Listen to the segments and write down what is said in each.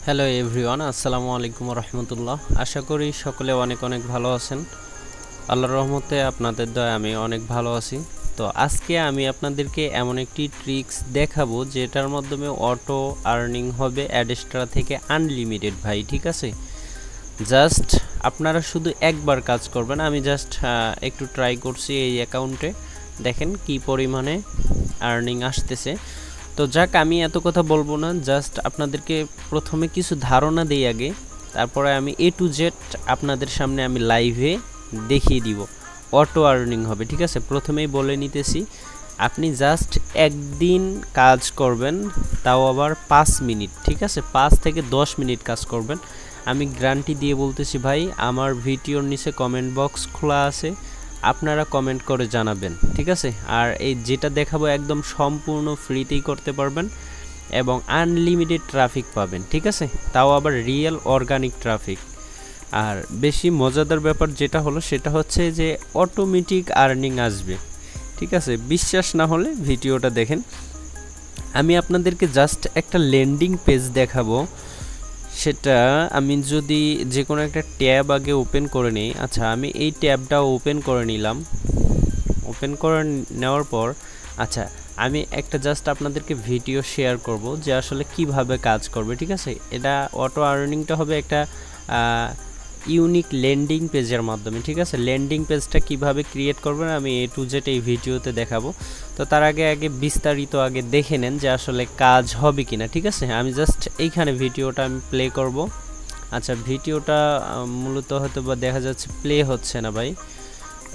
Hello everyone, আসসালামু আলাইকুম রহমতুল্লাহ। আশা করি সকলে অনেক অনেক ভালো আছেন। আল্লাহর রহমতে আপনাদের দয়া আমি অনেক ভালো আছি। তো আজকে আমি আপনাদেরকে এমন একটি ট্রিক্স দেখাবো যেটার মাধ্যমে অটো আর্নিং হবে অ্যাডেস্ট্রা থেকে আনলিমিটেড ভাই, ঠিক আছে? জাস্ট আপনারা শুধু একবার কাজ করবেন। আমি জাস্ট একটু ট্রাই করছি এই অ্যাকাউন্টে, দেখেন কি পরিমাণে আর্নিং আসতেছে। তো যাক, আমি এত কথা বলবো না, জাস্ট আপনাদেরকে প্রথমে কিছু ধারণা দিই আগে, তারপরে আমি এ টু জেড আপনাদের সামনে আমি লাইভে দেখিয়ে দিব অটো আর্নিং হবে, ঠিক আছে? প্রথমেই বলে নিতেছি, আপনি জাস্ট একদিন কাজ করবেন, তাও আবার 5 মিনিট, ঠিক আছে? 5 থেকে 10 মিনিট কাজ করবেন। আমি গ্যারান্টি দিয়ে বলতেছি ভাই, আমার ভিডিওর নিচে কমেন্ট বক্স খোলা আছে, আপনারা কমেন্ট করে জানাবেন, ঠিক আছে? আর এই যেটা দেখাবো একদম সম্পূর্ণ ফ্রিতেই করতে পারবেন এবং আনলিমিটেড ট্রাফিক পাবেন, ঠিক আছে? তাও আবার রিয়েল অর্গানিক ট্রাফিক। আর বেশি মজাদার ব্যাপার যেটা হলো সেটা হচ্ছে যে অটোমেটিক আর্নিং আসবে, ঠিক আছে? বিশ্বাস না হলে ভিডিওটা দেখেন। আমি আপনাদেরকে জাস্ট একটা ল্যান্ডিং পেজ দেখাবো। সেটা আমি যদি যে কোনো একটা ট্যাব আগে ওপেন করে নিই। আচ্ছা, আমি এই ট্যাবটা ওপেন করে নিলাম। ওপেন করে নেওয়ার পর আচ্ছা, আমি একটা জাস্ট আপনাদেরকে ভিডিও শেয়ার করব যে আসলে কিভাবে কাজ করবে, ঠিক আছে? এটা অটো আর্নিংটা হবে একটা ইউনিক ল্যান্ডিং পেজের মাধ্যমে, ঠিক আছে? ল্যান্ডিং পেজটা কিভাবে ক্রিয়েট করবেন আমি এ টু জেড এই ভিডিওতে দেখাবো। তো তার আগে বিস্তারিত আগে দেখে নেন যে আসলে কাজ হবে কিনা, ঠিক আছে? আমি জাস্ট এইখানে ভিডিওটা আমি প্লে করব। আচ্ছা, ভিডিওটা মূলত হয়তো বা দেখা যাচ্ছে প্লে হচ্ছে না ভাই,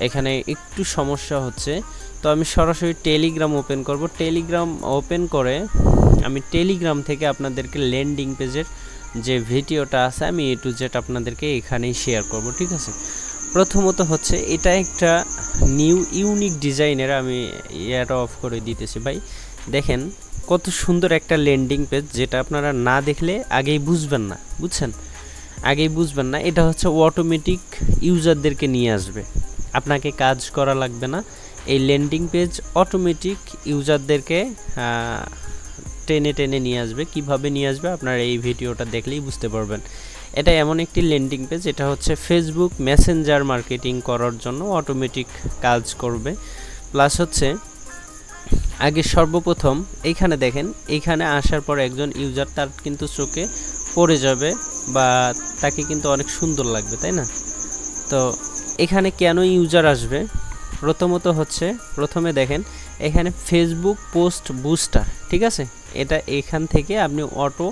এখানে একটু সমস্যা হচ্ছে। তো আমি সরাসরি টেলিগ্রাম ওপেন করব। টেলিগ্রাম ওপেন করে আমি টেলিগ্রাম থেকে আপনাদেরকে ল্যান্ডিং পেজের যে ভিডিওটা আছে আমি এ টু জেড আপনাদেরকে এখানেই শেয়ার করব, ঠিক আছে? প্রথমত হচ্ছে এটা একটা নিউ ইউনিক ডিজাইনের, আমি এটা অফ করে দিতেছি ভাই। দেখেন কত সুন্দর একটা ল্যান্ডিং পেজ, যেটা আপনারা না দেখলে আগেই বুঝবেন না, বুঝছেন? আগেই বুঝবেন না। এটা হচ্ছে অটোমেটিক ইউজারদেরকে নিয়ে আসবে, আপনাকে কাজ করা লাগবে না। এই ল্যান্ডিং পেজ অটোমেটিক ইউজারদেরকে টেনে টেনে নিয়ে আসবে। কিভাবে নিয়ে আসবে আপনারা এই ভিডিওটা দেখলেই বুঝতে পারবেন। এটা এমন একটি ল্যান্ডিং পেজ, এটা হচ্ছে ফেসবুক মেসেঞ্জার মার্কেটিং করার জন্য অটোমেটিক কাজ করবে। প্লাস হচ্ছে আগে সর্বপ্রথম এইখানে দেখেন, এইখানে আসার পর একজন ইউজার তার কিন্তু চোখে পড়ে যাবে বা তাকে কিন্তু অনেক সুন্দর লাগবে, তাই না? তো এখানে কেন ইউজার আসবে? প্রথমত হচ্ছে প্রথমে দেখেন এখানে ফেসবুক পোস্ট বুস্টার, ঠিক আছে? এটা এখান থেকে আপনি অটো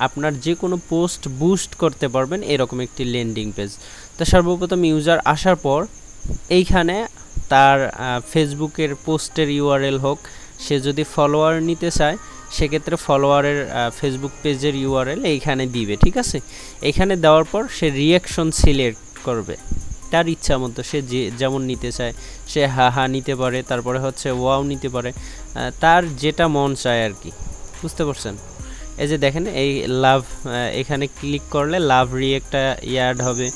আপনার যে কোনো পোস্ট বুস্ট করতে পারবেন, এরকম একটি ল্যান্ডিং পেজ। তো সর্বপ্রথম ইউজার আসার পর এইখানে তার ফেসবুকের পোস্টের ইউআরএল হোক, সে যদি ফলোয়ার নিতে চায় সেক্ষেত্রে ফলোয়ারের ফেসবুক পেজের ইউআরএল এইখানে দিবে, ঠিক আছে? এইখানে দেওয়ার পর সে রিয়াকশন সিলেক্ট করবে তার ইচ্ছা মতো, সে যে যেমন নিতে চায়, সে হা নিতে পারে, তারপরে হচ্ছে ওয়াও নিতে পারে, তার যেটা মন চায় আর কি, বুঝতে পারছেন? এই যে দেখেন এই লাভ, এখানে ক্লিক করলে লাভ রিয়েক্টটা অ্যাড হবে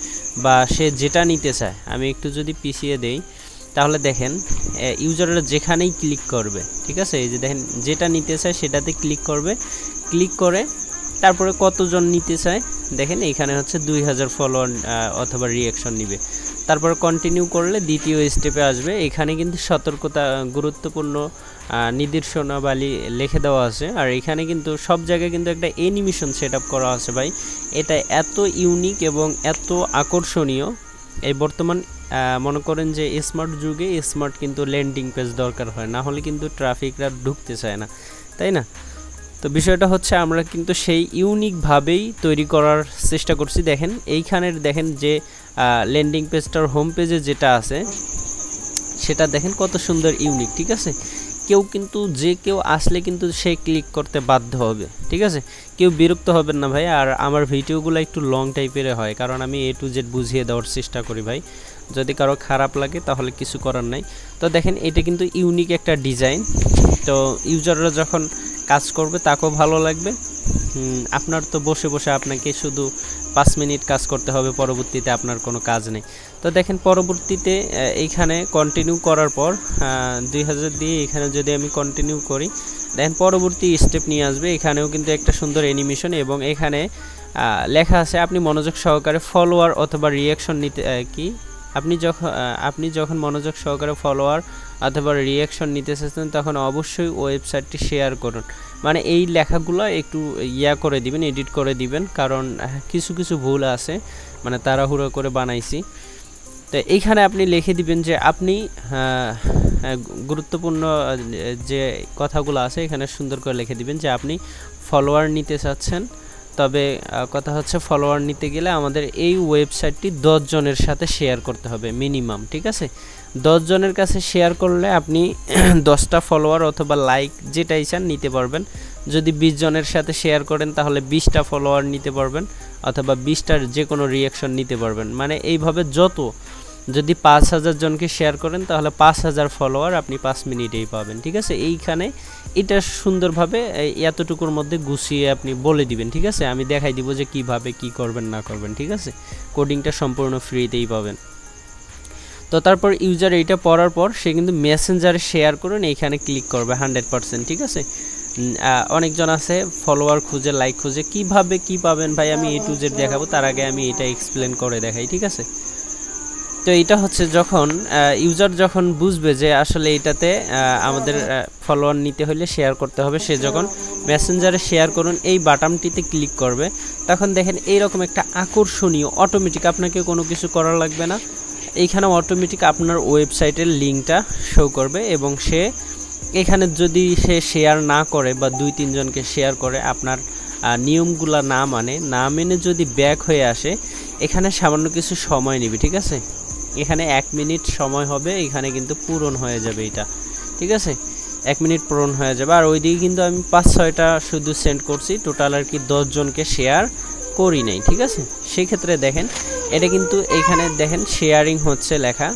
বা সে যেটা নিতে চায়। আমি একটু যদি পিছিয়ে দেই তাহলে দেখেন ইউজাররা যেখানেই ক্লিক করবে, ঠিক আছে? এই যে দেখেন যেটা নিতে চায় সেটাতে ক্লিক করবে, ক্লিক করে তারপরে কতজন নিতে চায় দেখেন এখানে হচ্ছে 2000 ফলোয়ার অথবা রিয়াকশন নিবে। তারপর কন্টিনিউ করলে দ্বিতীয় স্টেপে আসবে। এখানে কিন্তু সতর্কতা গুরুত্বপূর্ণ নির্দেশনাবলী লিখে দেওয়া আছে। আর এখানে কিন্তু সব জায়গায় কিন্তু একটা অ্যানিমেশন সেটআপ করা আছে ভাই। এটা এত ইউনিক এবং এত আকর্ষণীয়। এই বর্তমান মনে করেন যে স্মার্ট যুগে স্মার্ট কিন্তু ল্যান্ডিং পেজ দরকার হয়, না হলে কিন্তু ট্রাফিকরা ঢুকতে চায় না, তাই না? তো বিষয়টা হচ্ছে আমরা কিন্তু সেই ইউনিকভাবেই তৈরি করার চেষ্টা করছি। দেখেন এইখানের দেখেন যে ল্যান্ডিং পেজটার হোম পেজে যেটা আছে সেটা দেখেন কত সুন্দর ইউনিক, ঠিক আছে? কেউ কিন্তু যে কেউ আসলে কিন্তু সে ক্লিক করতে বাধ্য হবে, ঠিক আছে? কেউ বিরক্ত হবেন না ভাই। আর আমার ভিডিওগুলো একটু লং টাইপের হয়, কারণ আমি এ টু জেড বুঝিয়ে দেওয়ার চেষ্টা করি ভাই। যদি কারো খারাপ লাগে তাহলে কিছু করার নাই। তো দেখেন এটা কিন্তু ইউনিক একটা ডিজাইন। তো ইউজাররা যখন কাজ করবে তাকেও ভালো লাগবে। আপনার তো বসে বসে আপনাকে শুধু 5 মিনিট কাজ করতে হবে, পরবর্তীতে আপনার কোনো কাজ নেই। তো দেখেন পরবর্তীতে এইখানে কন্টিনিউ করার পর 2000 দিয়ে এখানে যদি আমি কন্টিনিউ করি, দেখেন পরবর্তী স্টেপ নিয়ে আসবে। এখানেও কিন্তু একটা সুন্দর অ্যানিমেশন এবং এখানে লেখা আছে আপনি মনোযোগ সহকারে ফলোয়ার অথবা রিয়াকশন নিতে আপনি যখন মনোযোগ সহকারে ফলোয়ার অথবা রিয়াকশন নিতে চাচ্ছেন তখন অবশ্যই ওয়েবসাইটটি শেয়ার করুন। মানে এই লেখাগুলো একটু করে দিবেন, এডিট করে দিবেন, কারণ কিছু কিছু ভুল আছে, মানে তাড়াহুড়ো করে বানাইছি। তো এইখানে আপনি লিখে দিবেন যে আপনি গুরুত্বপূর্ণ যে কথাগুলো আছে এখানে সুন্দর করে লিখে দিবেন যে আপনি ফলোয়ার নিতে চাচ্ছেন। তবে কথা হচ্ছে ফলোয়ার নিতে গেলে আমাদের এই ওয়েবসাইটটি 10 জনের সাথে শেয়ার করতে হবে মিনিমাম, ঠিক আছে? 10 জনের কাছে শেয়ার করলে আপনি 10টা ফলোয়ার অথবা লাইক যেটাই চান নিতে পারবেন। যদি 20 জনের সাথে শেয়ার করেন তাহলে 20টা ফলোয়ার নিতে পারবেন অথবা 20টার যে কোনো রিয়াকশন নিতে পারবেন। মানে এইভাবে যদি 5000 জনকে শেয়ার করেন তাহলে 5000 ফলোয়ার আপনি 5 মিনিটেই পাবেন, ঠিক আছে? এইখানে এটা সুন্দরভাবে এতটুকুর মধ্যে গুছিয়ে আপনি বলে দিবেন, ঠিক আছে? আমি দেখাই দিব যে কিভাবে কি করবেন না করবেন, ঠিক আছে? কোডিংটা সম্পূর্ণ ফ্রিতেই পাবেন। তো তারপর ইউজার এইটা পড়ার পর সে কিন্তু মেসেঞ্জারে শেয়ার করুন, এইখানে ক্লিক করবে 100%, ঠিক আছে? অনেকজন আছে ফলোয়ার খুঁজে, লাইক খুঁজে, কিভাবে কি পাবেন ভাই আমি A to Z দেখাবো, তার আগে আমি এটা এক্সপ্লেন করে দেখাই, ঠিক আছে? তো এটা হচ্ছে যখন ইউজার যখন বুঝবে যে আসলে এটাতে আমাদের ফলোয়ার নিতে হলে শেয়ার করতে হবে, সে যখন মেসেঞ্জারে শেয়ার করুন এই বাটনটিতে ক্লিক করবে, তখন দেখেন এইরকম একটা আকর্ষণীয় অটোমেটিক, আপনাকে কোনো কিছু করা লাগবে না, এইখানে অটোমেটিক আপনার ওয়েবসাইটের লিঙ্কটা শো করবে। এবং সে এখানে যদি সে শেয়ার না করে বা 2-3 জনকে শেয়ার করে, আপনার নিয়মগুলা না মেনে যদি ব্যাক হয়ে আসে, এখানে সামান্য কিছু সময় নেবে, ঠিক আছে? এখানে 1 মিনিট সময় হবে, এখানে কিন্তু পূরণ হয়ে যাবে এটা, ঠিক আছে? 1 মিনিট পূরণ হয়ে যাবে। আর ওইদিকে কিন্তু আমি 5-6টা শুধু সেন্ড করছি, টোটাল আর কি 10 জনকে শেয়ার করি নাই, ঠিক আছে? সেই ক্ষেত্রে দেখেন এটা কিন্তু এইখানে দেখেন শেয়ারিং হচ্ছে লেখা,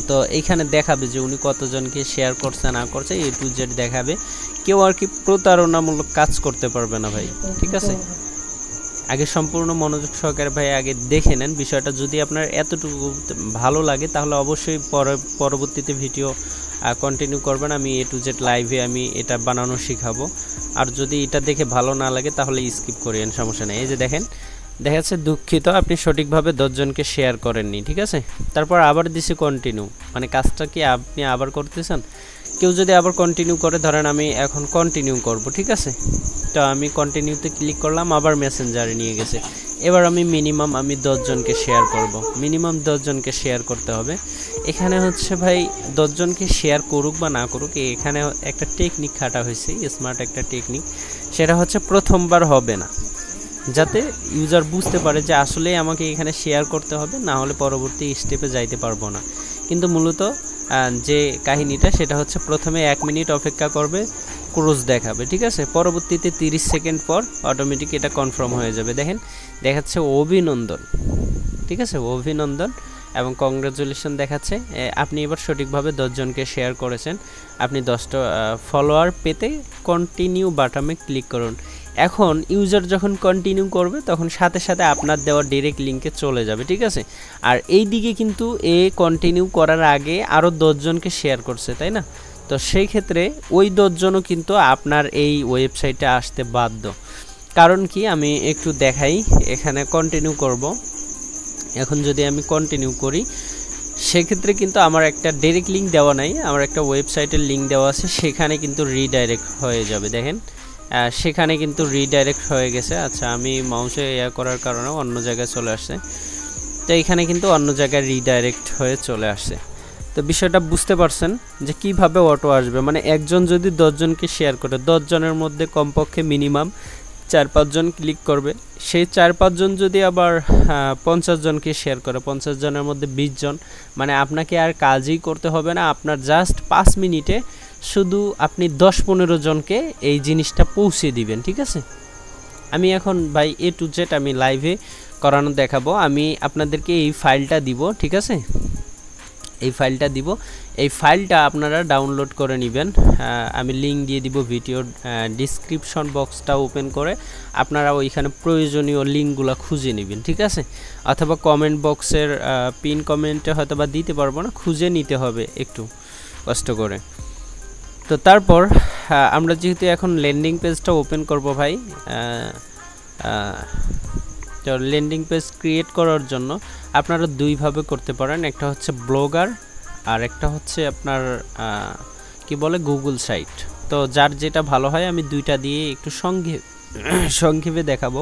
তো এইখানে দেখাবে যে উনি কতজনকে শেয়ার করছে না করছে, A to Z দেখাবে। কেউ আর কি প্রতারণামূলক কাজ করতে পারবে না ভাই, ঠিক আছে? আগে সম্পূর্ণ মনোযোগ সহকারে ভাই আগে দেখে নেন বিষয়টা। যদি আপনার এতটুকু ভালো লাগে তাহলে অবশ্যই পরবর্তীতে ভিডিও কন্টিনিউ করবেন। আমি A to Z লাইভে আমি এটা বানানো শিখাবো। আর যদি এটা দেখে ভালো না লাগে তাহলে স্কিপ করিয়েন, সমস্যা নেই। এই যে দেখেন দেখা যাচ্ছে দুঃখিত আপনি সঠিকভাবে 10 জনকে শেয়ার করেননি, ঠিক আছে? তারপর আবার দিছি কন্টিনিউ, মানে কাজটা কি আপনি আবার করতেছেন। কেউ যদি আবার কন্টিনিউ করে, ধরেন আমি এখন কন্টিনিউ করব, ঠিক আছে? তো আমি কন্টিনিউতে ক্লিক করলাম, আবার মেসেঞ্জারে নিয়ে গেছে। এবার আমি মিনিমাম 10 জনকে শেয়ার করব, মিনিমাম 10 জনকে শেয়ার করতে হবে। এখানে হচ্ছে ভাই 10 জনকে শেয়ার করুক বা না করুক, এখানে একটা টেকনিক খাটা হয়েছে, স্মার্ট একটা টেকনিক। সেটা হচ্ছে প্রথমবার হবে না, যাতে ইউজার বুঝতে পারে যে আসলে আমাকে এখানে শেয়ার করতে হবে, না হলে পরবর্তী স্টেপে যাইতে পারবো না। কিন্তু মূলত যে কাহিনীটা সেটা হচ্ছে প্রথমে 1 মিনিট অপেক্ষা করবে, ক্রস দেখাবে, ঠিক আছে? পরবর্তীতে 30 সেকেন্ড পর অটোমেটিক এটা কনফার্ম হয়ে যাবে। দেখেন দেখাচ্ছে অভিনন্দন, ঠিক আছে? অভিনন্দন এবং কংগ্রাচুলেশন দেখাচ্ছে। আপনি এবার সঠিকভাবে 10 জনকে শেয়ার করেছেন। আপনি 10টা ফলোয়ার পেতে কন্টিনিউ বাটনে ক্লিক করুন। এখন ইউজার যখন কন্টিনিউ করবে তখন সাথে সাথে আপনার দেওয়া ডাইরেক্ট লিঙ্কে চলে যাবে, ঠিক আছে? আর এই দিকে কিন্তু কন্টিনিউ করার আগে আরও 10 জনকে শেয়ার করছে, তাই না? তো সেই ক্ষেত্রে ওই 10 জনও কিন্তু আপনার এই ওয়েবসাইটে আসতে বাধ্য। কারণ কি আমি একটু দেখাই, এখানে কন্টিনিউ করব। এখন যদি আমি কন্টিনিউ করি সেক্ষেত্রে কিন্তু আমার একটা ডাইরেক্ট লিঙ্ক দেওয়া নাই, আমার একটা ওয়েবসাইটের লিঙ্ক দেওয়া আছে, সেখানে কিন্তু রিডাইরেক্ট হয়ে যাবে। দেখেন সেখানে কিন্তু রিডাইরেক্ট হয়ে গেছে। আচ্ছা আমি মাউসে করার কারণে অন্য জায়গায় চলে আসছে, তো এখানে কিন্তু অন্য জায়গায় রিডাইরেক্ট হয়ে চলে আসছে। তো বিষয়টা বুঝতে পারছেন যে কিভাবে অটো আসবে। মানে একজন যদি 10 জনকে শেয়ার করে, 10 জনের মধ্যে কমপক্ষে মিনিমাম 4-5 জন ক্লিক করবে। সেই 4-5 জন যদি আবার 50 জনকে শেয়ার করে, 50 জনের মধ্যে 20 জন, মানে আপনাকে আর কাজই করতে হবে না। আপনার জাস্ট 5 মিনিটে শুধু আপনি 10-15 জনকে এই জিনিসটা পৌঁছে দিবেন, ঠিক আছে? আমি এখন ভাই A to Z আমি লাইভে করানো দেখাবো। আমি আপনাদেরকে এই ফাইলটা দিব, ঠিক আছে? এই ফাইলটা দিব, এই ফাইলটা আপনারা ডাউনলোড করে নেবেন। আমি লিঙ্ক দিয়ে দিব ভিডিওর ডিসক্রিপশন বক্সটা ওপেন করে আপনারা ওইখানে প্রয়োজনীয় লিঙ্কগুলো খুঁজে নেবেন, ঠিক আছে? অথবা কমেন্ট বক্সের পিন কমেন্টে হয়তো বা দিতে পারবো না, খুঁজে নিতে হবে একটু কষ্ট করে। তো তারপর আমরা যেহেতু এখন ল্যান্ডিং পেজটা ওপেন করব ভাই, তো ল্যান্ডিং পেজ ক্রিয়েট করার জন্য আপনারা দুইভাবে করতে পারেন, একটা হচ্ছে ব্লগার আর একটা হচ্ছে আপনার কি বলে গুগল সাইট। তো যার যেটা ভালো হয় আমি দুইটা দিয়ে একটু সংক্ষেপে দেখাবো।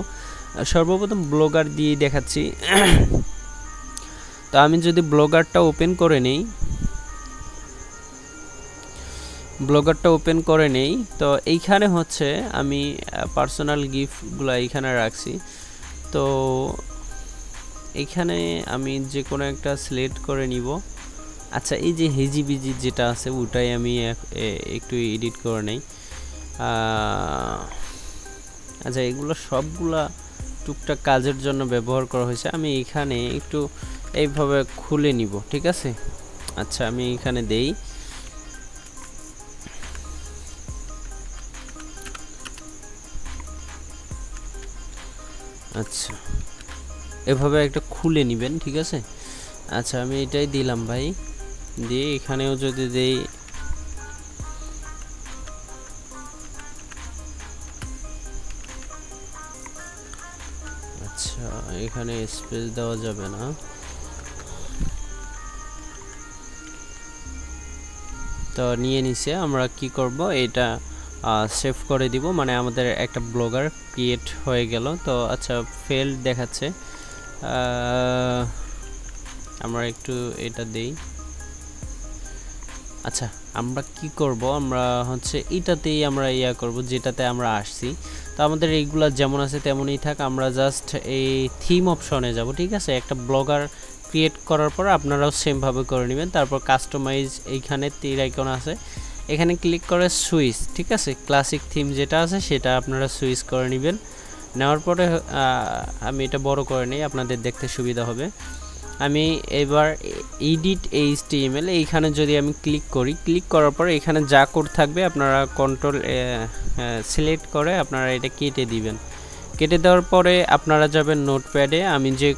সর্বপ্রথম ব্লগার দিয়ে দেখাচ্ছি। তো আমি যদি ব্লগারটা ওপেন করে নেই, তো এইখানে হচ্ছে আমি পার্সোনাল গিফটগুলো এইখানে রাখছি। তো এইখানে আমি যে কোনো একটা সিলেক্ট করে নিব। আচ্ছা, এই যে হেজিবিজি যেটা আছে ওটাই আমি একটু এডিট করে নেই। আচ্ছা, এগুলো সবগুলা টুকটাক কাজের জন্য ব্যবহার করা হয়েছে। আমি এখানে একটু এইভাবে খুলে নিব, ঠিক আছে। আচ্ছা, আমি এখানে দেই। আচ্ছা, এভাবে একটা খুলে নেবেন, ঠিক আছে। আচ্ছা, আমি এটাই দিলাম ভাই, দিয়ে এখানেও যদি দেই, আচ্ছা এখানে স্পেস দেওয়া যাবে না। তো নিয়ে নিছে, আমরা কি করব, এটা সেভ করে দিব, মানে আমাদের একটা ব্লগার ক্রিয়েট হয়ে গেল। তো আচ্ছা, ফেল দেখাচ্ছে, আমরা একটু এটা দেই। আচ্ছা, আমরা কি করব, আমরা হচ্ছে এটাতেই আমরা করব যেটাতে আমরা আসছি। তো আমাদের এইগুলা যেমন আছে তেমনই থাক, আমরা জাস্ট এই থিম অপশনে যাব, ঠিক আছে। একটা ব্লগার ক্রিয়েট করার পর আপনারাও সেমভাবে করে নেবেন। তারপর কাস্টমাইজ, এইখানে তীর আইকন আছে, এখানে ক্লিক করে সুইচ, ঠিক আছে। ক্লাসিক থিম যেটা আছে সেটা আপনারা সুইচ করে নেবেন। নেওয়ার পরে আমি এটা বড় করে নিই, আপনাদের দেখতে সুবিধা হবে। আমি এবার এডিট HTML এইখানে যদি আমি ক্লিক করার পরে এখানে যা কোড থাকবে আপনারা কন্ট্রোল সিলেক্ট করে আপনারা এটা কেটে দিবেন। কেটে দেওয়ার পরে আপনারা যাবেন নোটপ্যাডে। আমি যে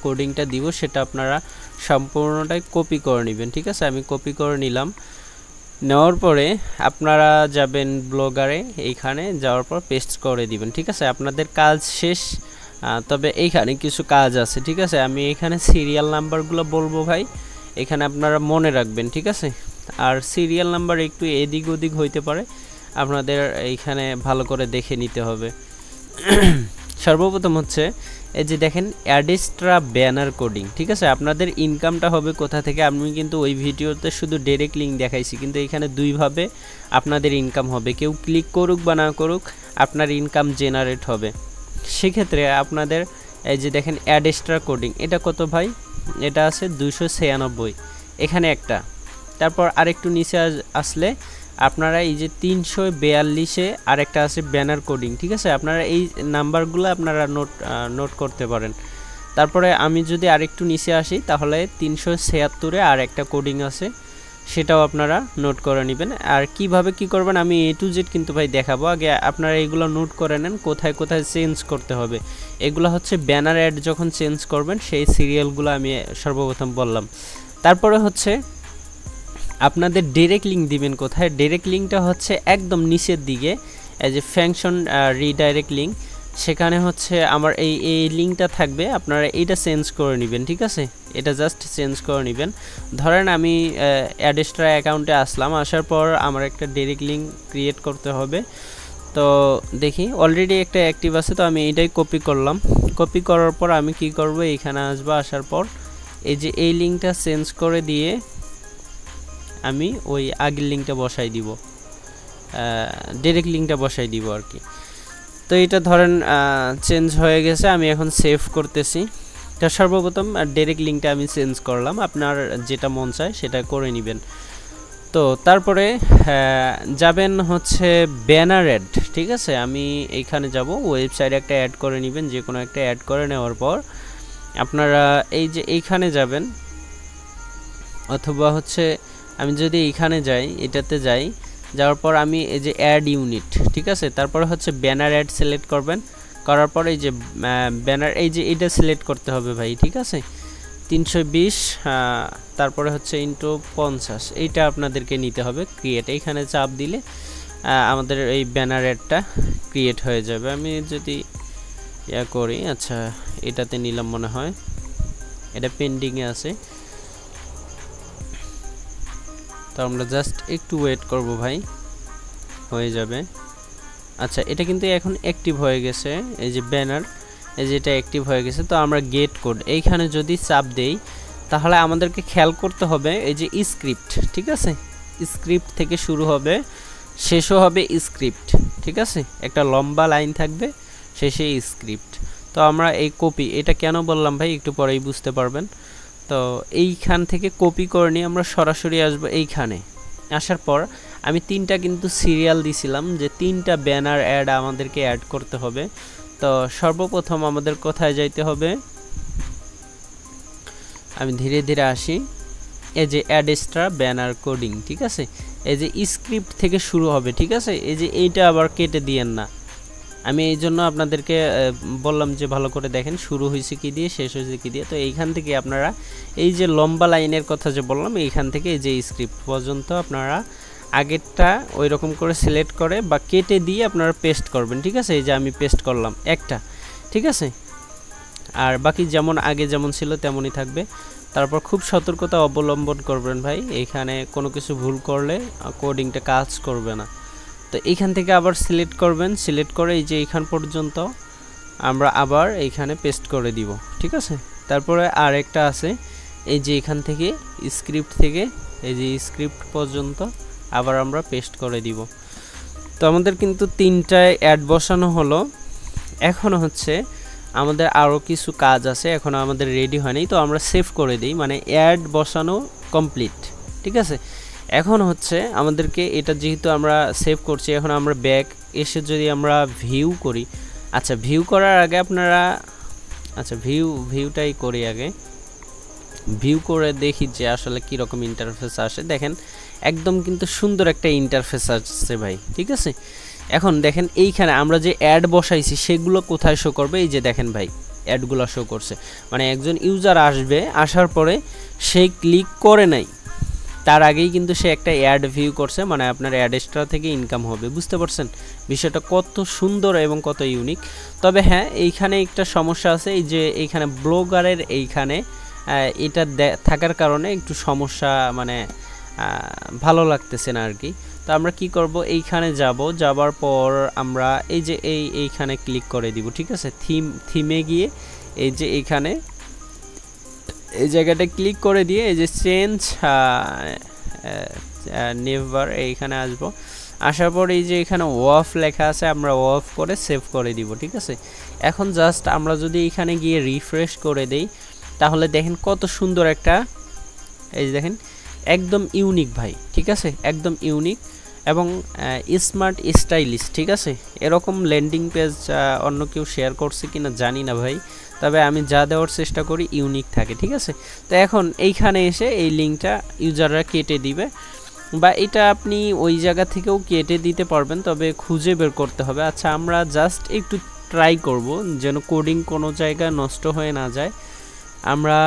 কোডিংটা দিব সেটা আপনারা সম্পূর্ণটাই কপি করে নেবেন, ঠিক আছে। আমি কপি করে নিলাম। নেওয়ার পরে আপনারা যাবেন ব্লগারে, এইখানে যাওয়ার পর পেস্ট করে দিবেন, ঠিক আছে। আপনাদের কাজ শেষ। তবে এইখানে কিছু কাজ আছে, ঠিক আছে। আমি এখানে সিরিয়াল নাম্বারগুলো বলবো ভাই, এখানে আপনারা মনে রাখবেন, ঠিক আছে। আর সিরিয়াল নাম্বার একটু এদিক ওদিক হইতে পারে, আপনাদের এইখানে ভালো করে দেখে নিতে হবে। সর্বপ্রথম হচ্ছে এই যে দেখেন অ্যাডেস্ট্রা ব্যানার কোডিং, ঠিক আছে। আপনাদের ইনকামটা হবে কোথা থেকে, আমি কিন্তু ওই ভিডিওতে শুধু ডাইরেক্ট লিঙ্ক দেখাইছি, কিন্তু এখানে দুইভাবে আপনাদের ইনকাম হবে। কেউ ক্লিক করুক বা না করুক, আপনার ইনকাম জেনারেট হবে। সেক্ষেত্রে আপনাদের এই যে দেখেন অ্যাডেস্ট্রা কোডিং, এটা কত ভাই, এটা আছে 296, এখানে একটা। তারপর আরেকটু নিচে আসলে আপনারা এই যে 342-এ আরেকটা আছে ব্যানার কোডিং, ঠিক আছে। আপনারা এই নাম্বারগুলো আপনারা নোট করতে পারেন। তারপরে আমি যদি আরেকটু নিচে আসি তাহলে 376-এ আর একটা কোডিং আছে, সেটাও আপনারা নোট করে নেবেন। আর কিভাবে কি করবেন আমি A to Z কিন্তু ভাই দেখাবো। আগে আপনারা এইগুলো নোট করে নেন কোথায় কোথায় চেঞ্জ করতে হবে। এগুলো হচ্ছে ব্যানার অ্যাড যখন চেঞ্জ করবেন সেই সিরিয়ালগুলো আমি সর্বপ্রথম বললাম। তারপরে হচ্ছে আপনাদের ডাইরেক্ট লিঙ্ক দিবেন কোথায়, ডাইরেক্ট লিঙ্কটা হচ্ছে একদম নিচের দিকে, এই যে ফাংশন রিডাইরেক্ট লিঙ্ক, সেখানে হচ্ছে আমার এই লিঙ্কটা থাকবে, আপনারা এইটা চেঞ্জ করে নেবেন, ঠিক আছে। এটা জাস্ট চেঞ্জ করে নেবেন। ধরেন আমি অ্যাডেস্ট্রা অ্যাকাউন্টে আসলাম, আসার পর আমার একটা ডাইরেক্ট লিঙ্ক ক্রিয়েট করতে হবে। তো দেখি অলরেডি একটা অ্যাক্টিভ আছে, তো আমি এইটাই কপি করলাম। কপি করার পর আমি কি করব, এইখানে আসবো, আসার পর এই যে এই লিঙ্কটা চেঞ্জ করে দিয়ে আমি ওই আগের লিঙ্কটা বসাই দিব, ডাইরেক্ট লিঙ্কটা বসাই দিব আর কি। তো এটা ধরেন চেঞ্জ হয়ে গেছে, আমি এখন সেভ করতেছি। তো সর্বপ্রথম ডাইরেক্ট লিঙ্কটা আমি চেঞ্জ করলাম, আপনার যেটা মন চায় সেটা করে নেবেন। তো তারপরে যাবেন হচ্ছে ব্যানার অ্যাড, ঠিক আছে। আমি এইখানে যাব, ওয়েবসাইটে একটা অ্যাড করে নেবেন, যে কোনো একটা অ্যাড করে নেওয়ার পর আপনারা এই যে এইখানে যাবেন, অথবা হচ্ছে আমি যদি এইখানে যাই, এটাতে যাই, যাওয়ার পর আমি এই যে অ্যাড ইউনিট, ঠিক আছে। তারপরে হচ্ছে ব্যানার অ্যাড সিলেক্ট করবেন, করার পর এই যে ব্যানার, এই যে এটা সিলেক্ট করতে হবে ভাই, ঠিক আছে। 320 তারপরে হচ্ছে × 50 এইটা আপনাদেরকে নিতে হবে, ক্রিয়েট, এইখানে চাপ দিলে আমাদের এই ব্যানার অ্যাডটা ক্রিয়েট হয়ে যাবে। আমি যদি ইয়া করি, আচ্ছা এটাতে নিলাম মনে হয়, এটা পেন্ডিংয়ে আছে। তো আমরা জাস্ট একটু ওয়েট করব ভাই, হয়ে যাবে। আচ্ছা এটা কিন্তু এখন অ্যাক্টিভ হয়ে গেছে, এই যে ব্যানার, এই যে এটা অ্যাক্টিভ হয়ে গেছে। তো আমরা গেট কোড এইখানে যদি চাপ দেই তাহলে আমাদেরকে খেয়াল করতে হবে এই যে স্ক্রিপ্ট, ঠিক আছে, স্ক্রিপ্ট থেকে শুরু হবে, শেষও হবে স্ক্রিপ্ট, ঠিক আছে, একটা লম্বা লাইন থাকবে, শেষে স্ক্রিপ্ট। তো আমরা এই কপি, এটা কেন বললাম ভাই একটু পরেই বুঝতে পারবেন। তো এইখান থেকে কপি করে নিয়ে আমরা সরাসরি আসবো এইখানে। আসার পর আমি 3টা কিন্তু সিরিয়াল দিছিলাম যে 3টা ব্যানার অ্যাড আমাদেরকে অ্যাড করতে হবে। তো সর্বপ্রথম আমাদের কোথায় যাইতে হবে, আমি ধীরে ধীরে আসি, এই যে অ্যাড এক্সট্রা ব্যানার কোডিং, ঠিক আছে, এই যে স্ক্রিপ্ট থেকে শুরু হবে, ঠিক আছে, এই যে এইটা আবার কেটে দিয়েন না। আমি এই জন্য আপনাদেরকে বললাম যে ভালো করে দেখেন শুরু হয়েছে কি দিয়ে, শেষ হয়েছে কি দিয়ে। তো এইখান থেকে আপনারা এই যে লম্বা লাইনের কথা যে বললাম, এইখান থেকে এই যে স্ক্রিপ্ট পর্যন্ত আপনারা আগেরটা ওই রকম করে সিলেক্ট করে বা কেটে দিয়ে আপনারা পেস্ট করবেন, ঠিক আছে। এই যে আমি পেস্ট করলাম একটা, ঠিক আছে, আর বাকি যেমন আগে যেমন ছিল তেমনই থাকবে। তারপর খুব সতর্কতা অবলম্বন করবেন ভাই, এইখানে কোনো কিছু ভুল করলে কোডিংটা কাজ করবে না। তো এইখান থেকে আবার সিলেক্ট করবেন, সিলেক্ট করে এই যে এইখান পর্যন্ত আমরা আবার এইখানে পেস্ট করে দিব, ঠিক আছে। তারপরে আর একটা আছে, এই যে এখান থেকে স্ক্রিপ্ট থেকে এই যে স্ক্রিপ্ট পর্যন্ত আবার আমরা পেস্ট করে দিব। তো আমাদের কিন্তু 3টায় অ্যাড বসানো হলো। এখন হচ্ছে আমাদের আরও কিছু কাজ আছে, এখন আমাদের রেডি হয়নি। তো আমরা সেভ করে দিই, মানে অ্যাড বসানো কমপ্লিট, ঠিক আছে। এখন হচ্ছে আমাদেরকে এটা যেহেতু আমরা সেভ করছি, এখন আমরা ব্যাক এসে যদি আমরা ভিউ করি, আচ্ছা ভিউ করার আগে আপনারা, আচ্ছা ভিউটাই করি আগে, ভিউ করে দেখি যে আসলে কীরকম ইন্টারফেস আসে। দেখেন একদম কিন্তু সুন্দর একটা ইন্টারফেস আসছে ভাই, ঠিক আছে। এখন দেখেন এইখানে আমরা যে অ্যাড বসাইছি সেগুলো কোথায় শো করবে, এই যে দেখেন ভাই অ্যাডগুলো শো করছে, মানে একজন ইউজার আসবে, আসার পরে সে ক্লিক করে নাই, তার আগেই কিন্তু সে একটা অ্যাড ভিউ করছে, মানে আপনার অ্যাড এক্সট্রা থেকে ইনকাম হবে। বুঝতে পারছেন বিষয়টা কত সুন্দর এবং কত ইউনিক। তবে হ্যাঁ এইখানে একটা সমস্যা আছে, এই যে এইখানে ব্লগারের এইখানে এটা থাকার কারণে একটু সমস্যা, মানে ভালো লাগতেছে না আর কি। তো আমরা কি করব, এইখানে যাবার পর আমরা এই যে এইখানে ক্লিক করে দিব, ঠিক আছে। থিমে গিয়ে এই যে এইখানে এই জায়গাটা ক্লিক করে দিয়ে এই যে চেঞ্জ নেভার এইখানে আসবো। আসার পর এই যে এখানে অফ লেখা আছে, আমরা অফ করে সেভ করে দিব, ঠিক আছে। এখন জাস্ট আমরা যদি এখানে গিয়ে রিফ্রেশ করে দেই তাহলে দেখেন কত সুন্দর একটা, এই যে দেখেন একদম ইউনিক ভাই, ঠিক আছে, একদম ইউনিক এবং স্মার্ট স্টাইলিশ, ঠিক আছে। এরকম ল্যান্ডিং পেজ অন্য কেউ শেয়ার করছে কিনা জানি না ভাই, তবে আমি যা দেওয়ার চেষ্টা করি ইউনিক থাকে, ঠিক আছে। তো এখন এইখানে এসে এই লিঙ্কটা ইউজাররা কেটে দিবে, বা এটা আপনি ওই জায়গা থেকেও কেটে দিতে পারবেন, তবে খুঁজে বের করতে হবে। আচ্ছা আমরা জাস্ট একটু ট্রাই করব যেন কোডিং কোনো জায়গায় নষ্ট হয়ে না যায়। আমরা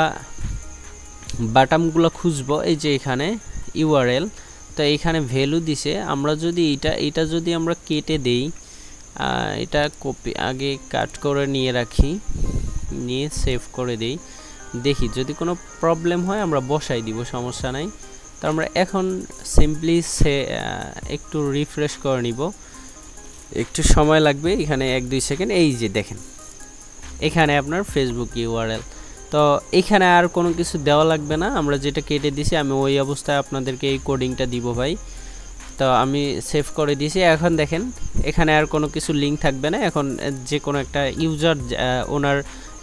বাটামগুলো খুঁজবো, এই যে এখানে ইউআরএল, তো এইখানে ভ্যালু দিছে, আমরা যদি এটা যদি আমরা কেটে দেই, এটা কপি আগে কাট করে নিয়ে রাখি, নিয়ে সেভ করে দেই, দেখি যদি কোনো প্রবলেম হয় আমরা বসাই দিব, সমস্যা নাই। তো আমরা এখন সিম্পলি একটু রিফ্রেশ করে নিব, একটু সময় লাগবে, এখানে 1-2 সেকেন্ড। এই যে দেখেন এখানে আপনার ফেসবুক ইউআরএল, তো এখানে আর কোনো কিছু দেওয়া লাগবে না, আমরা যেটা কেটে দিছি আমি ওই অবস্থায় আপনাদেরকে এই কোডিংটা দিব ভাই। তো আমি সেভ করে দিয়েছি। এখন দেখেন এখানে আর কোনো কিছু লিঙ্ক থাকবে না, এখন যে কোনো একটা ইউজার ওনার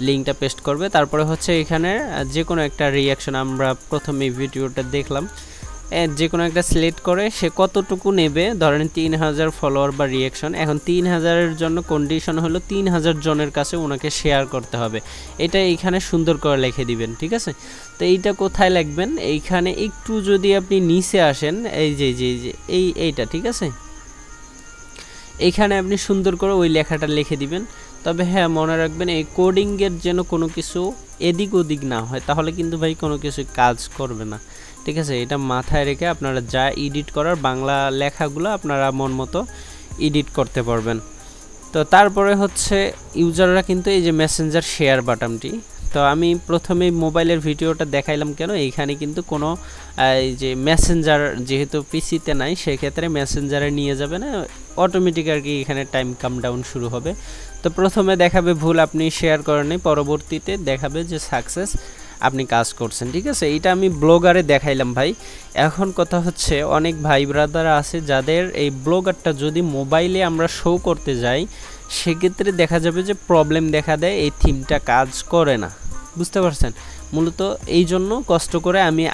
লিঙ্কটা পেস্ট করবে, তারপরে হচ্ছে এখানে যে কোনো একটা রিয়াকশন, আমরা প্রথমে ভিডিওটা দেখলাম, যে কোনো একটা সিলেক্ট করে সে কতটুকু নেবে, ধরেন 3000 ফলোয়ার বা রিয়াকশন। এখন 3000-এর জন্য কন্ডিশন হলো 3000 জনের কাছে ওনাকে শেয়ার করতে হবে, এটা এইখানে সুন্দর করে লিখে দিবেন, ঠিক আছে। তো এইটা কোথায় লিখবেন, এইখানে একটু যদি আপনি নিচে আসেন, এই যে এইটা, ঠিক আছে, এইখানে আপনি সুন্দর করে ওই লেখাটা লিখে দিবেন। তবে হ্যাঁ মনে রাখবেন এই কোডিংয়ের যেন কোনো কিছু এদিক ওদিক না হয়, তাহলে কিন্তু ভাই কোনো কিছু কাজ করবে না, ঠিক আছে, এটা মাথায় রেখে আপনারা যা এডিট করার বাংলা লেখাগুলো আপনারা মন মতো এডিট করতে পারবেন। তো তারপরে হচ্ছে ইউজাররা কিন্তু এই যে মেসেঞ্জার শেয়ার বাটনটি, তো আমি প্রথমে মোবাইলের ভিডিওটা দেখাইলাম কেন, এইখানে কিন্তু কোনো এই যে মেসেঞ্জার যেহেতু পিসিতে নাই, সেক্ষেত্রে মেসেঞ্জারে নিয়ে যাবে না, অটোমেটিক আর কি এখানে টাইম কাম ডাউন শুরু হবে। তো প্রথমে দেখাবে ভুল আপনি শেয়ার করেননি, পরবর্তীতে দেখাবে যে সাকসেস আপনি কাজ করছেন। ঠিক আছে, এটা আমি ব্লগারে দেখাইলাম ভাই। এখন কথা হচ্ছে অনেক ভাই ব্রাদার আছে যাদের এই ব্লগারটা যদি মোবাইলে আমরা শো করতে যাই, সেক্ষেত্রে দেখা যাবে যে প্রবলেম দেখা দেয়, এই থিমটা কাজ করে না, বুঝতে পারছেন। মূলত এই জন্য কষ্ট করে আমি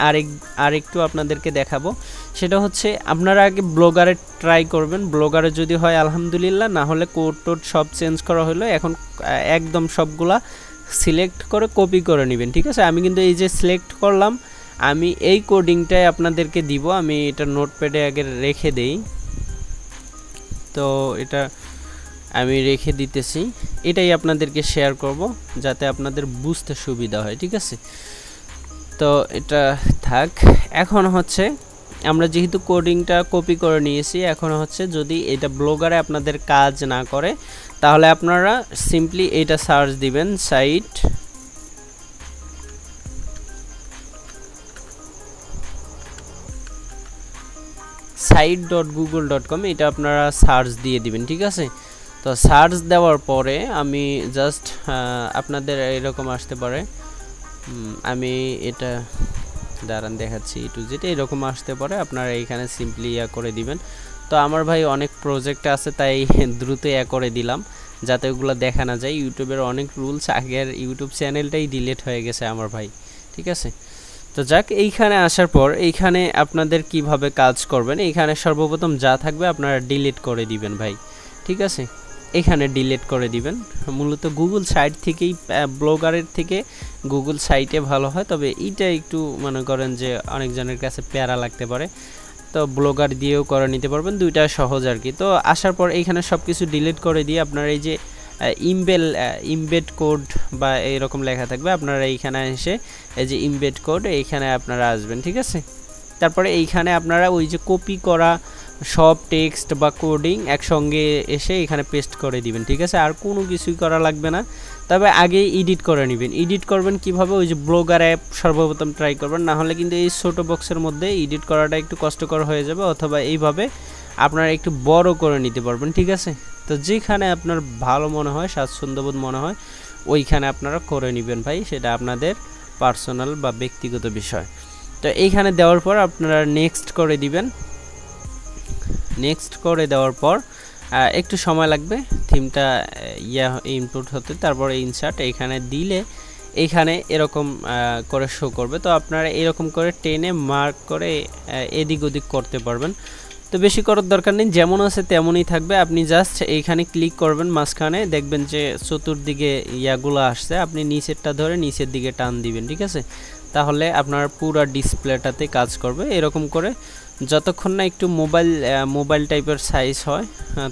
আরেকটু আপনাদেরকে দেখাবো, সেটা হচ্ছে আপনারা আগে ব্লগারে ট্রাই করবেন। ব্লগারে যদি হয় আলহামদুলিল্লাহ, না হলে কোড টোড সব চেঞ্জ করা হলো, এখন একদম সবগুলা সিলেক্ট করে কপি করে নেবেন। ঠিক আছে, আমি কিন্তু এই যে সিলেক্ট করলাম, আমি এই কোডিংটাই আপনাদেরকে দিব। আমি এটা নোটপ্যাডে আগে রেখে দেই, তো এটা আমি রেখে দিতেছি, এটাই আপনাদেরকে শেয়ার করব যাতে আপনাদের বুঝতে সুবিধা হয়। ঠিক আছে, তো এটা থাক। এখন হচ্ছে আমরা যেহেতু কোডিংটা কপি করে নিয়েছি, এখন হচ্ছে যদি এটা ব্লগারে আপনাদের কাজ না করে, তাহলে আপনারা সিম্পলি এটা সার্চ দিবেন, site.google.com, এটা আপনারা সার্চ দিয়ে দিবেন। ঠিক আছে, তো সার্চ দেওয়ার পরে আমি জাস্ট আপনাদের এরকম আসতে পারে, আমি এটা দাঁড়ান দেখাচ্ছি, টু যেটা এরকম আসতে পারে, আপনারা এইখানে সিম্পলি করে দিবেন। তো আমার ভাই অনেক প্রজেক্ট আছে, তাই দ্রুত করে দিলাম যাতে ওগুলো দেখা না যায়। ইউটিউবের অনেক রুলস, আগের ইউটিউব চ্যানেলটাই ডিলিট হয়ে গেছে আমার ভাই। ঠিক আছে, তো যাক, এইখানে আসার পর এইখানে আপনাদের কিভাবে কাজ করবেন, এইখানে সর্বপ্রথম যা থাকবে আপনারা ডিলিট করে দিবেন ভাই। ঠিক আছে, এখানে ডিলিট করে দিবেন। মূলত গুগল সাইট থেকেই, ব্লগারের থেকে গুগল সাইটে ভালো হয়, তবে এইটা একটু মনে করেন যে অনেকজনের কাছে প্যারা লাগতে পারে, তো ব্লগার দিয়েও করে নিতে পারবেন, দুইটা সহজ আর কি। তো আসার পর এইখানে সব কিছু ডিলিট করে দিয়ে আপনারা এই যে ইমবেড কোড বা এইরকম লেখা থাকবে, আপনারা এইখানে এসে এই যে ইমবেড কোড, এইখানে আপনারা আসবেন। ঠিক আছে, তারপরে এইখানে আপনারা ওই যে কপি করা সব টেক্সট বা কোডিং একসঙ্গে এসে এখানে পেস্ট করে দিবেন। ঠিক আছে, আর কোনো কিছুই করা লাগবে না, তবে আগে এডিট করে নেবেন। এডিট করবেন কিভাবে, ওই যে ব্লগার অ্যাপ সর্বপ্রথম ট্রাই করবেন, না হলে কিন্তু এই ছোটো বক্সের মধ্যে এডিট করাটা একটু কষ্টকর হয়ে যাবে, অথবা এইভাবে আপনারা একটু বড় করে নিতে পারবেন। ঠিক আছে, তো যেখানে আপনার ভালো মনে হয়, স্বাচ্ছন্দ্যবোধ মনে হয়, ওইখানে আপনারা করে নেবেন ভাই, সেটা আপনাদের পার্সোনাল বা ব্যক্তিগত বিষয়। তো এইখানে দেওয়ার পর আপনারা নেক্সট করে দিবেন। নেক্সট করে দেওয়ার পর একটু সময় লাগবে থিমটা ইনপুট হতে, তারপরে ইনসার্ট এইখানে দিলে এইখানে এরকম করে শো করবে। তো আপনারা এরকম করে টেনে মার্ক করে এদিক ওদিক করতে পারবেন, তো বেশি করার দরকার নেই, যেমন আছে তেমনই থাকবে। আপনি জাস্ট এইখানে ক্লিক করবেন, মাঝখানে দেখবেন যে চতুর্দিকে ইয়াগুলো আসছে, আপনি নিচেরটা ধরে নিচের দিকে টান দিবেন। ঠিক আছে, তাহলে আপনার পুরো ডিসপ্লেটাতে কাজ করবে। এরকম করে যতক্ষণ না একটু মোবাইল টাইপের সাইজ হয়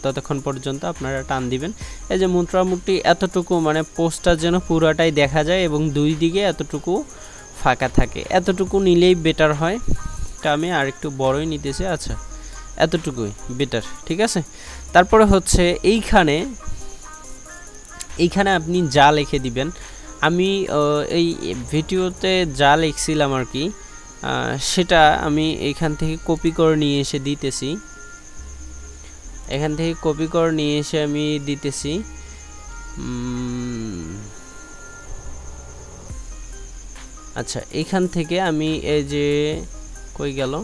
ততক্ষণ পর্যন্ত আপনারা টান দিবেন। এই যে মোটামুটি এতটুকু, মানে পোস্টটা যেন পুরাটাই দেখা যায় এবং দুই দিকে এতটুকু ফাঁকা থাকে, এতটুকু নিলেই বেটার হয়। তা আমি আর একটু বড়ই নিতেছি, আচ্ছা এতটুকুই বেটার। ঠিক আছে, তারপরে হচ্ছে এইখানে আপনি যা লিখে দিবেন, আমি এই ভিডিওতে যা লিখছিলাম আর কি, সেটা আমি এইখান থেকে কপি করে নিয়ে এসে দিতেছি। এখান থেকে কপি করে নিয়ে এসে আমি দিতেছি। আচ্ছা, এইখান থেকে আমি এই যে কই গেল,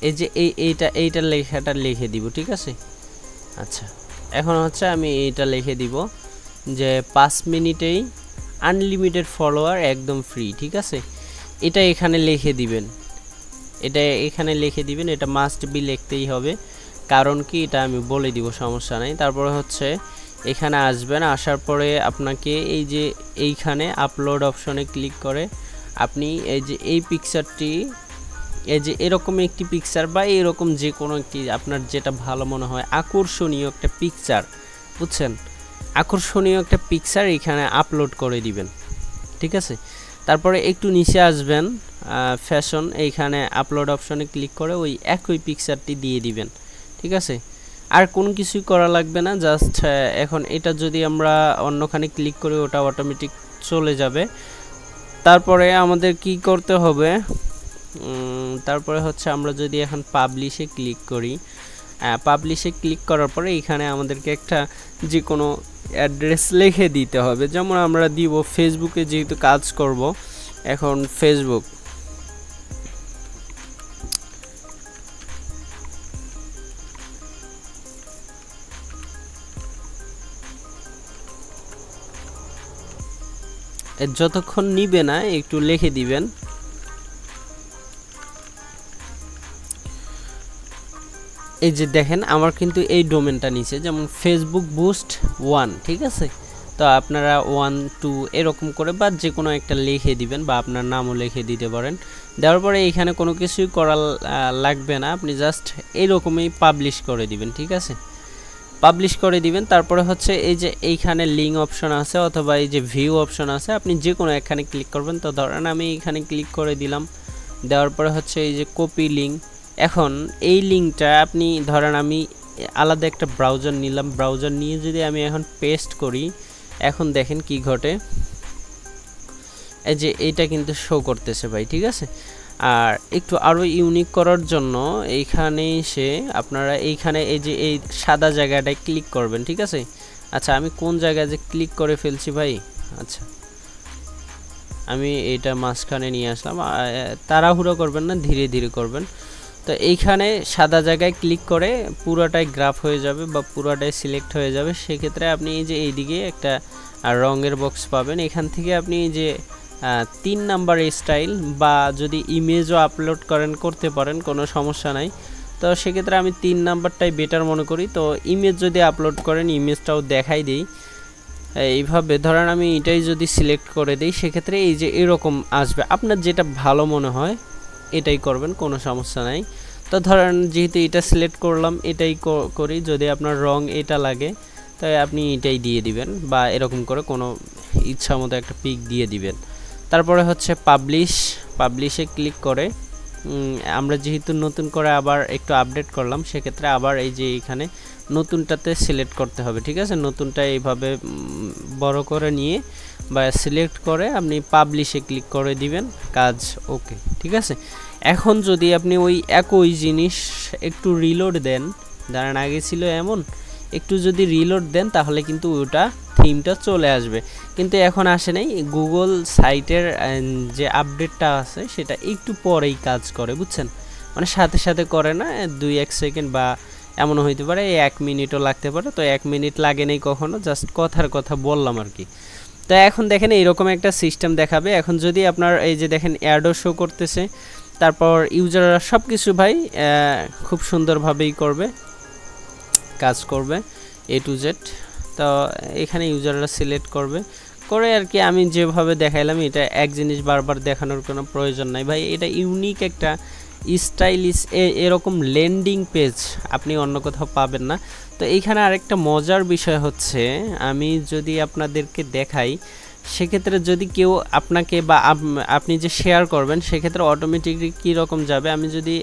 এই যে এইটা লেখাটা লিখে দিব। ঠিক আছে, আচ্ছা এখন হচ্ছে আমি এইটা লিখে দিব যে 5 মিনিটেই আনলিমিটেড ফলোয়ার একদম ফ্রি। ঠিক আছে, এটা এখানে লিখে দিবেন, এটা মাস্ট বি লিখতেই হবে, কারণ কি এটা আমি বলে দিব, সমস্যা নাই। তারপরে হচ্ছে এখানে আসবেন, আসার পরে আপনাকে এই যে এইখানে আপলোড অপশনে ক্লিক করে আপনি এই যে এই পিকচারটি, এই যে এরকম একটি পিকচার বা এরকম যে কোনো একটি আপনার যেটা ভালো মনে হয় আকর্ষণীয় একটা পিকচার, বুঝছেন, আকর্ষণীয় একটা পিকচার এখানে আপলোড করে দিবেন। ঠিক আছে, তারপরে একটু নিচে আসবেন, ফ্যাশন, এইখানে আপলোড অপশনে ক্লিক করে ওই একই পিকচারটি দিয়ে দিবেন। ঠিক আছে, আর কোনো কিছুই করা লাগবে না, জাস্ট এখন এটা যদি আমরা অন্যখানে ক্লিক করি ওটা অটোমেটিক চলে যাবে। তারপরে আমাদের কি করতে হবে, তারপরে হচ্ছে আমরা যদি এখন পাবলিশে ক্লিক করি, পাবলিশে ক্লিক করার পরে এখানে আমাদেরকে একটা যে কোনো অ্যাড্রেস লিখে দিতে হবে। যেমন আমরা দিব ফেসবুকে, যেহেতু কাজ করব এখন ফেসবুক, যতক্ষণ নিবে না একটু লিখে দিবেন। এই যে দেখেন আমার কিন্তু এই ডোমেনটা নিচে, যেমন ফেসবুক বুস্ট 1, ঠিক আছে। তো আপনারা 1 2 এরকম করে বা যে কোনো একটা লিখে দিবেন, বা আপনার নামও লিখে দিতে পারেন। দেওয়ার পরে এইখানে কোনো কিছুই করা লাগবে না, আপনি জাস্ট এইরকমই পাবলিশ করে দিবেন। ঠিক আছে, পাবলিশ করে দিবেন। তারপরে হচ্ছে এই যে এইখানে লিঙ্ক অপশন আছে অথবা এই যে ভিউ অপশন আছে, আপনি যে কোনো একখানে ক্লিক করবেন। তো ধরেন আমি এইখানে ক্লিক করে দিলাম, দেওয়ার পরে হচ্ছে এই যে কপি লিঙ্ক। এখন এই লিঙ্কটা আপনি ধরেন আমি আলাদা একটা ব্রাউজার নিলাম, ব্রাউজার নিয়ে যদি আমি এখন পেস্ট করি, এখন দেখেন কি ঘটে, এই যে এইটা কিন্তু শো করতেছে ভাই। ঠিক আছে, আর একটু আরও ইউনিক করার জন্য এইখানে এসে আপনারা এইখানে এই যে এই সাদা জায়গাটায় ক্লিক করবেন। ঠিক আছে, আচ্ছা আমি কোন জায়গায় যে ক্লিক করে ফেলছি ভাই, আচ্ছা আমি এইটা মাঝখানে নিয়ে আসলাম, তাড়াহুড়ো করবেন না, ধীরে ধীরে করবেন। তো এইখানে সাদা জায়গায় ক্লিক করে পুরোটাই গ্রাফ হয়ে যাবে বা পুরোটাই সিলেক্ট হয়ে যাবে। সেক্ষেত্রে আপনি এই যে এইদিকে একটা রঙের বক্স পাবেন, এখান থেকে আপনি এই যে 3 নাম্বার স্টাইল বা যদি ইমেজও আপলোড করতে পারেন, কোনো সমস্যা নাই। তো সেক্ষেত্রে আমি 3 নাম্বারটাই বেটার মনে করি। তো ইমেজ যদি আপলোড করেন ইমেজটাও দেখাই দিই। এইভাবে ধরেন আমি এটাই যদি সিলেক্ট করে দিই, সেক্ষেত্রে এই যে এরকম আসবে, আপনার যেটা ভালো মনে হয় এটাই করবেন, কোনো সমস্যা নাই। তো ধরেন যেহেতু এটা সিলেক্ট করলাম, এটাই করি। যদি আপনার রং এটা লাগে তাই আপনি এটাই দিয়ে দিবেন, বা এরকম করে কোনো ইচ্ছা মতো একটা পিক দিয়ে দিবেন। তারপরে হচ্ছে পাবলিশে ক্লিক করে আমরা যেহেতু নতুন করে আবার একটু আপডেট করলাম, সেক্ষেত্রে আবার এই যে এখানে নতুনটাতে সিলেক্ট করতে হবে। ঠিক আছে, নতুনটা এইভাবে বড় করে নিয়ে বা সিলেক্ট করে আপনি পাবলিশে ক্লিক করে দিবেন, কাজ ওকে। ঠিক আছে, এখন যদি আপনি ওই একই জিনিস একটু রিলোড দেন, ধরেন আগে ছিল এমন, একটু যদি রিলোড দেন তাহলে কিন্তু ওটা থিমটা চলে আসবে, কিন্তু এখন আসে নাই। গুগল সাইটের যে আপডেটটা আছে সেটা একটু পরেই কাজ করে, বুঝছেন, মানে সাথে সাথে করে না, 2-1 সেকেন্ড বা এমনও হইতে পারে 1 মিনিটও লাগতে পারে। তো 1 মিনিট লাগে নাই কখনো, জাস্ট কথার কথা বললাম আর কি। তো এখন দেখেন এইরকম একটা সিস্টেম দেখাবে। এখন যদি আপনার এই যে দেখেন অ্যাডও শো করতেছে, তারপর ইউজাররা সব কিছু ভাই খুব সুন্দরভাবেই করবে, কাজ করবে A to Z। তো এখানে ইউজাররা সিলেক্ট করে আর কি, আমি যেভাবে দেখাইলাম এটা এক জিনিস বারবার দেখানোর কোনো প্রয়োজন নাই ভাই। এটা ইউনিক একটা স্টাইলিশ এরকম ল্যান্ডিং পেজ আপনি অন্য কোথাও পাবেন না। তো এইখানে আরেকটা মজার বিষয় হচ্ছে, আমি যদি আপনাদেরকে দেখাই, সেক্ষেত্রে যদি কেউ আপনাকে বা আপনি যে শেয়ার করবেন, সেক্ষেত্রে অটোমেটিকলি কীরকম যাবে। আমি যদি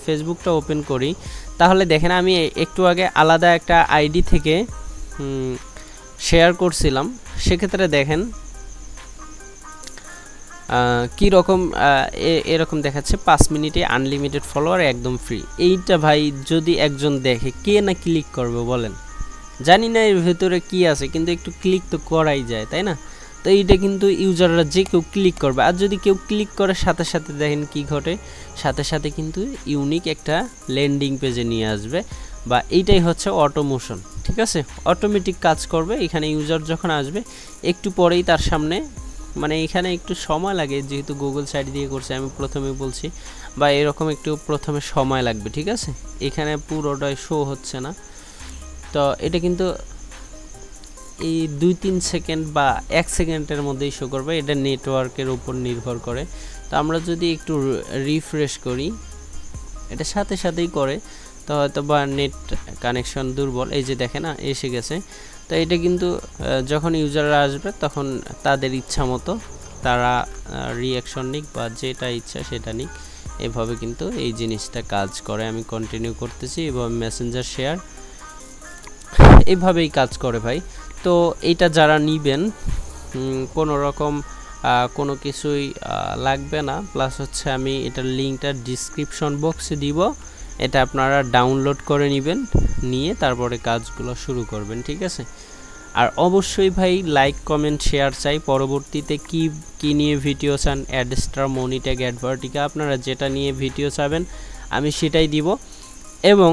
ফেসবুকটা ওপেন করি, তাহলে দেখেন আমি একটু আগে আলাদা একটা আইডি থেকে শেয়ার করছিলাম, সেক্ষেত্রে দেখেন কি রকম এরকম দেখাচ্ছে 5 মিনিটে আনলিমিটেড ফলোয়ার একদম ফ্রি। এইটা ভাই যদি একজন দেখে, কে না ক্লিক করবে বলেন? জানি না এর ভেতরে কি আছে, কিন্তু একটু ক্লিক তো করাই যায়, তাই না? তো এইটা কিন্তু ইউজাররা যে কেউ ক্লিক করবে, আর যদি কেউ ক্লিক করে সাথে সাথে দেখেন কি ঘটে, সাথে সাথে কিন্তু ইউনিক একটা ল্যান্ডিং পেজে নিয়ে আসবে, বা এইটাই হচ্ছে অটোমোশন। ঠিক আছে, অটোমেটিক কাজ করবে। এখানে ইউজার যখন আসবে একটু পরেই তার সামনে, মানে এখানে একটু সময় লাগে যেহেতু গুগল সাইট দিয়ে করছে, আমি প্রথমে বলছি, বা এরকম একটু প্রথমে সময় লাগবে। ঠিক আছে, এখানে পুরোটাই শো হচ্ছে না। তো এটা কিন্তু এই 2-3 সেকেন্ড বা 1 সেকেন্ডের মধ্যেই শো করবে, এটা নেটওয়ার্কের উপর নির্ভর করে। তো আমরা যদি একটু রিফ্রেশ করি, এটা সাথে সাথেই করে, তো হয়তো বা নেট কানেকশন দুর্বল। এই যে দেখে না এসে গেছে। তো এটা কিন্তু যখন ইউজাররা আসবে তখন তাদের ইচ্ছা মতো তারা রিয়াকশন নিক বা যেটা ইচ্ছা সেটা নিক, এভাবে কিন্তু এই জিনিসটা কাজ করে। আমি কন্টিনিউ করতেছি এবং মেসেঞ্জার শেয়ার এইভাবেই কাজ করে ভাই। তো এইটা যারা নিবেন কোনো রকম কোনো কিছুই লাগবে না, প্লাস হচ্ছে আমি এটার লিঙ্কটা ডিসক্রিপশন বক্সে দিব, এটা আপনারা ডাউনলোড করে নেবেন, নিয়ে তারপরে কাজগুলো শুরু করবেন, ঠিক আছে। আর অবশ্যই ভাই লাইক কমেন্ট শেয়ার চাই। পরবর্তীতে কি নিয়ে ভিডিও চান, অ্যাডস্টার মনিট্যাগ অ্যাডভার্টিকা, আপনারা যেটা নিয়ে ভিডিও চাবেন আমি সেটাই দিব। এবং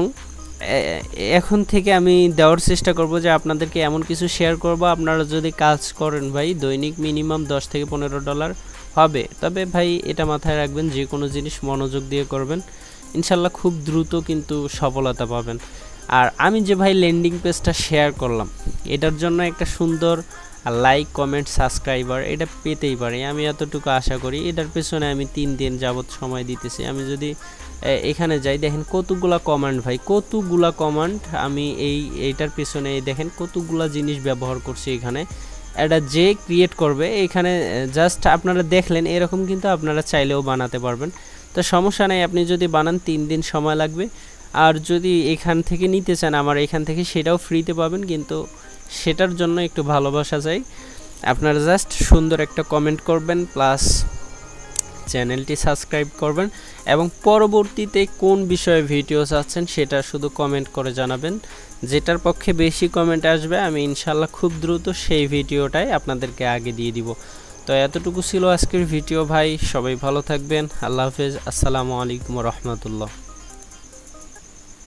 এখন থেকে আমি দেওয়ার চেষ্টা করব যে আপনাদেরকে এমন কিছু শেয়ার করব, আপনারা যদি কাজ করেন ভাই দৈনিক মিনিমাম $10 থেকে $15 হবে। তবে ভাই এটা মাথায় রাখবেন, যে কোনো জিনিস মনোযোগ দিয়ে করবেন, ইনশাল্লাহ খুব দ্রুত কিন্তু সফলতা পাবেন। আর আমি যে ভাই ল্যান্ডিং পেজটা শেয়ার করলাম, এটার জন্য একটা সুন্দর লাইক কমেন্ট সাবস্ক্রাইবার এটা পেতেই পারি, আমি এতটুকু আশা করি। এটার পেছনে আমি 3 দিন যাবত সময় দিতেছি। আমি যদি এখানে যাই, দেখেন কতগুলা কমান্ড ভাই, কতগুলা কমান্ড আমি এইটার পেছনে দেখেন কতগুলা জিনিস ব্যবহার করছি। এখানে এটা যে ক্রিয়েট করবে, এখানে জাস্ট আপনারা দেখলেন, এরকম কিন্তু আপনারা চাইলেও বানাতে পারবেন। তো সমস্যা নাই, আপনি যদি বানান 3 দিন সময় লাগবে। আর যদি এখান থেকে নিতে চান আমার এখান থেকে, সেটাও ফ্রিতে পাবেন, কিন্তু সেটার জন্য একটু ভালোবাসা চাই। আপনারা জাস্ট সুন্দর একটা কমেন্ট করবেন, প্লাস চ্যানেলটি সাবস্ক্রাইব করবেন, এবং পরবর্তীতে কোন বিষয়ে ভিডিও চাচ্ছেন সেটা শুধু কমেন্ট করে জানাবেন। যেটার পক্ষে বেশি কমেন্ট আসবে আমি ইনশাল্লাহ খুব দ্রুত সেই ভিডিওটাই আপনাদেরকে আগে দিয়ে দিব। তো এতটুকু ছিল আজকের ভিডিও ভাই, সবাই ভালো থাকবেন, আল্লাহ হাফেজ, আসসালামু আলাইকুম রহমতুল্লাহ।